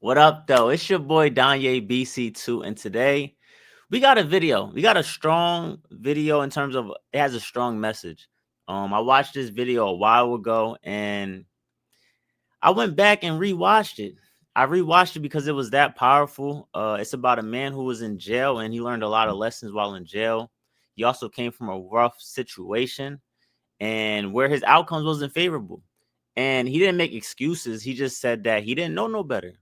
What up, though? It's your boy Danye BC2, and today we got a video. We got a strong video in terms of it has a strong message. I watched this video a while ago, and I went back and rewatched it. I rewatched it because it was that powerful. It's about a man who was in jail, and he learned a lot of lessons while in jail. He also came from a rough situation, and where his outcomes wasn't favorable. And he didn't make excuses. He just said that he didn't know no better.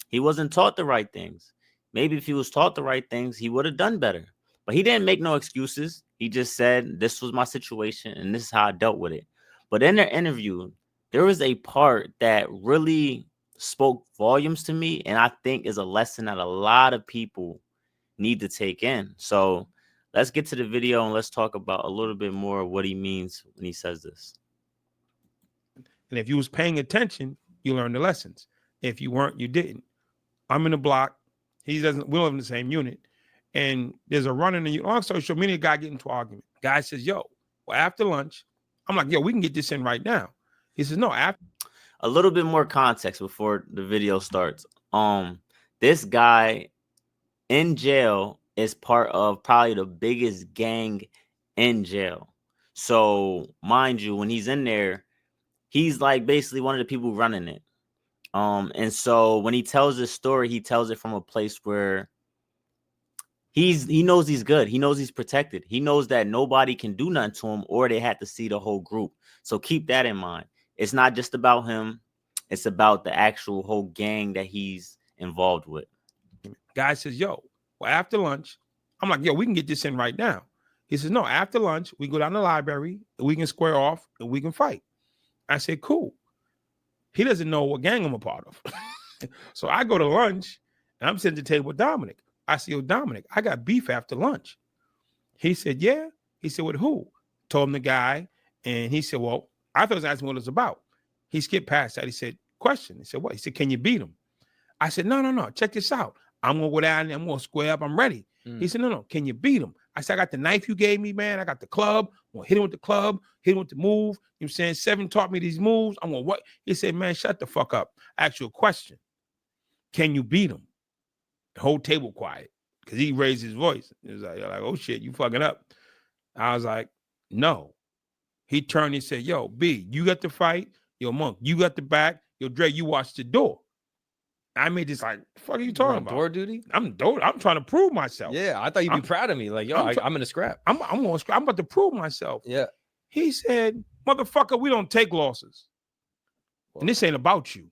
He wasn't taught the right things. Maybe if he was taught the right things, he would have done better. But he didn't make no excuses. He just said, this was my situation and this is how I dealt with it. But in their interview, there was a part that really spoke volumes to me. And I think is a lesson that a lot of people need to take in. So let's get to the video and let's talk about a little bit more of what he means when he says this. And if you was paying attention, you learned the lessons. If you weren't, you didn't. I'm in the block. He doesn't. We don't live in the same unit. And there's a run in the unit. Long story short, me and a guy get into an argument. Guy says, "Yo, well, after lunch," I'm like, "Yo, we can get this in right now." He says, "No, after." A little bit more context before the video starts. This guy in jail is part of probably the biggest gang in jail. So mind you, when he's in there, he's like basically one of the people running it. And so when he tells this story, he tells it from a place where he knows he's good. He knows he's protected. He knows that nobody can do nothing to him, or they had to see the whole group. So keep that in mind. It's not just about him. It's about the actual whole gang that he's involved with. Guy says, "Yo, well, after lunch," I'm like, "Yo, we can get this in right now." He says, "No, after lunch, we go down to the library, and we can square off, and we can fight." I said, "Cool." He doesn't know what gang I'm a part of. So I go to lunch, and I'm sitting at the table with Dominic. I said, "Yo, Dominic, I got beef after lunch." He said, "Yeah." He said, "With who?" Told him the guy, and he said, "Well, I thought he was asking what it was about." He skipped past that. He said, "Question." He said, "What?" He said, "Can you beat him?" I said, No. Check this out. I'm going to go down there. I'm going to square up. I'm ready." He said, No. Can you beat him? I said, "I got the knife you gave me, man. I got the club. I'm going to hit him with the club, hit him with the move. You know what I'm saying? Seven taught me these moves. I'm going to what?" He said, "Man, shut the fuck up. I asked you a question. Can you beat him?" The whole table quiet because he raised his voice. He was like, "Oh shit, you fucking up." I was like, "No." He turned and said, "Yo, B, you got the fight. Yo, Monk, you got the back. Yo, Dre, you watch the door." I made this like, "The fuck are you talking about? Door duty? I'm trying to prove myself." Yeah, I thought you'd be proud of me. Like, yo, I'm in a scrap. I'm about to prove myself. Yeah. He said, "Motherfucker, we don't take losses. And this ain't about you.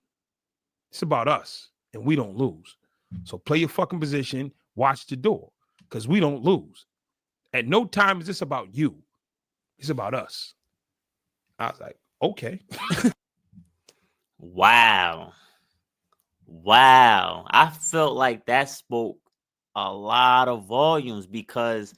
It's about us. And we don't lose. So play your fucking position, watch the door. Because we don't lose. At no time is this about you. It's about us." I was like, okay. Wow. I felt like that spoke a lot of volumes because,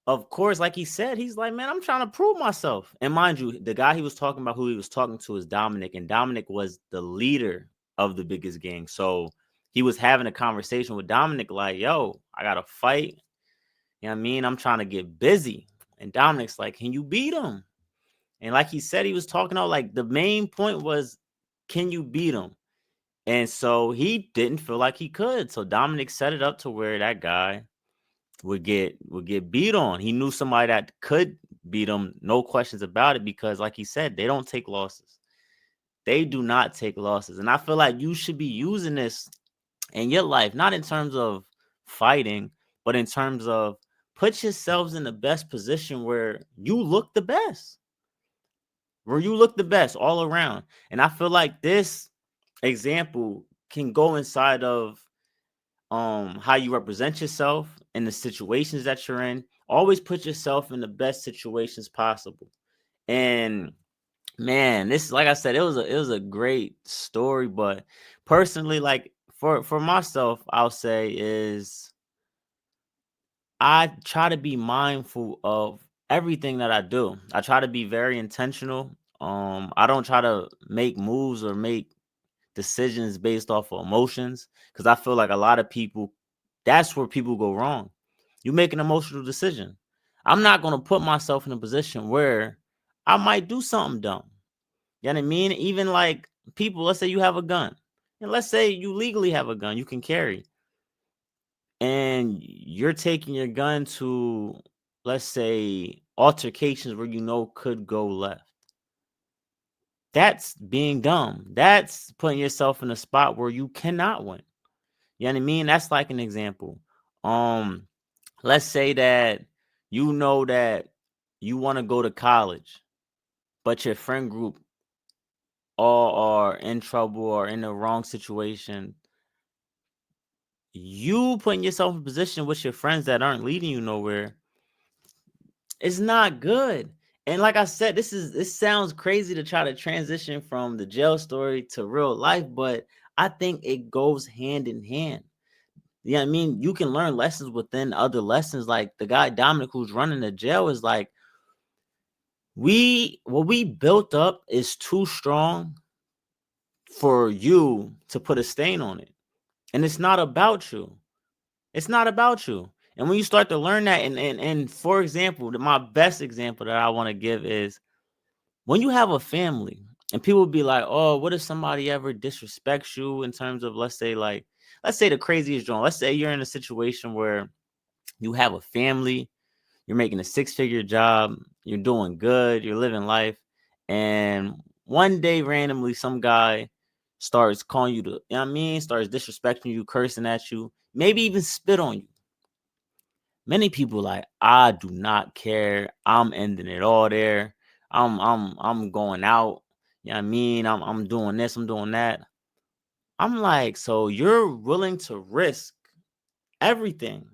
of course, like he said, he's like, "Man, I'm trying to prove myself." And mind you, the guy he was talking about, who he was talking to, is Dominic, and Dominic was the leader of the biggest gang. So he was having a conversation with Dominic like, "Yo, I got to fight. You know what I mean? I'm trying to get busy." And Dominic's like, "Can you beat him?" And like he said, he was talking out like the main point was, can you beat him? And so he didn't feel like he could. So Dominic set it up to where that guy would get beat on. He knew somebody that could beat him, no questions about it, because like he said, they don't take losses. They do not take losses. And I feel like you should be using this in your life, not in terms of fighting, but in terms of put yourselves in the best position where you look the best. Where you look the best all around. And I feel like this example can go inside of how you represent yourself in the situations that you're in. Always put yourself in the best situations possible. And man, this, like I said, it was a great story. But personally, like for myself, I'll say is I try to be mindful of everything that I do. I try to be very intentional. I don't try to make moves or make decisions based off of emotions, because I feel like a lot of people, that's where people go wrong. You make an emotional decision. I'm not going to put myself in a position where I might do something dumb. You know what I mean? Even like people, let's say you have a gun And let's say you legally have a gun, you can carry, and you're taking your gun to, let's say, altercations where you know could go left. That's being dumb. That's putting yourself in a spot where you cannot win. You know what I mean? That's like an example. Let's say that you know that you want to go to college, but your friend group all are in trouble or in the wrong situation. You putting yourself in a position with your friends that aren't leading you nowhere, it's not good. And like I said, this sounds crazy to try to transition from the jail story to real life, but I think it goes hand in hand. You know what I mean? You can learn lessons within other lessons. Like the guy Dominic who's running the jail is like, what we built up is too strong for you to put a stain on it. And it's not about you. It's not about you. And when you start to learn that, and for example, my best example that I want to give is when you have a family and people be like, oh, what if somebody ever disrespects you in terms of, let's say the craziest joint. Let's say you're in a situation where you have a family, you're making a 6-figure job, you're doing good, you're living life, and one day randomly some guy starts calling you starts disrespecting you, cursing at you, maybe even spit on you. Many people like, I do not care. I'm ending it all there. I'm going out. You know what I mean? I'm doing this, I'm doing that. I'm like, so you're willing to risk everything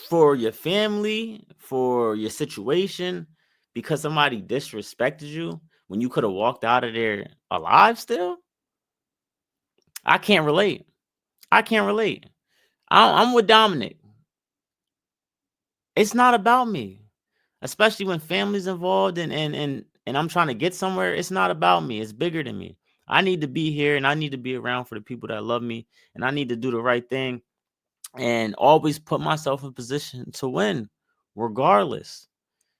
for your family, for your situation, because somebody disrespected you when you could have walked out of there alive still? I can't relate. I'm with Dominic. It's not about me, especially when family's involved and I'm trying to get somewhere. It's not about me. It's bigger than me. I need to be here and I need to be around for the people that love me, and I need to do the right thing and always put myself in position to win regardless.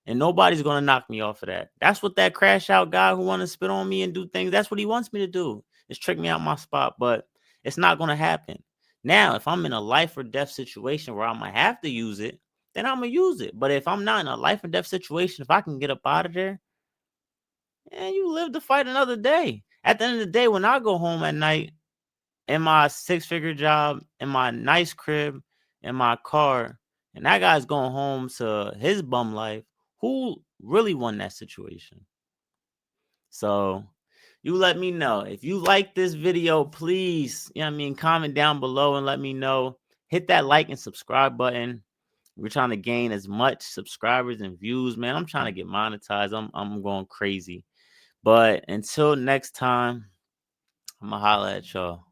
And nobody's going to knock me off of that. That's what that crash out guy who want to spit on me and do things, that's what he wants me to do. Is trick me out my spot, but it's not going to happen. Now, if I'm in a life or death situation where I might have to use it, then I'm going to use it. But if I'm not in a life or death situation, if I can get up out of there, and you live to fight another day. At the end of the day, when I go home at night in my 6-figure job, in my nice crib, in my car, and that guy's going home to his bum life, who really won that situation? So you let me know. If you like this video, please, comment down below and let me know. Hit that like and subscribe button. We're trying to gain as much subscribers and views, man. I'm trying to get monetized. I'm going crazy. But until next time, I'm going to holla at y'all.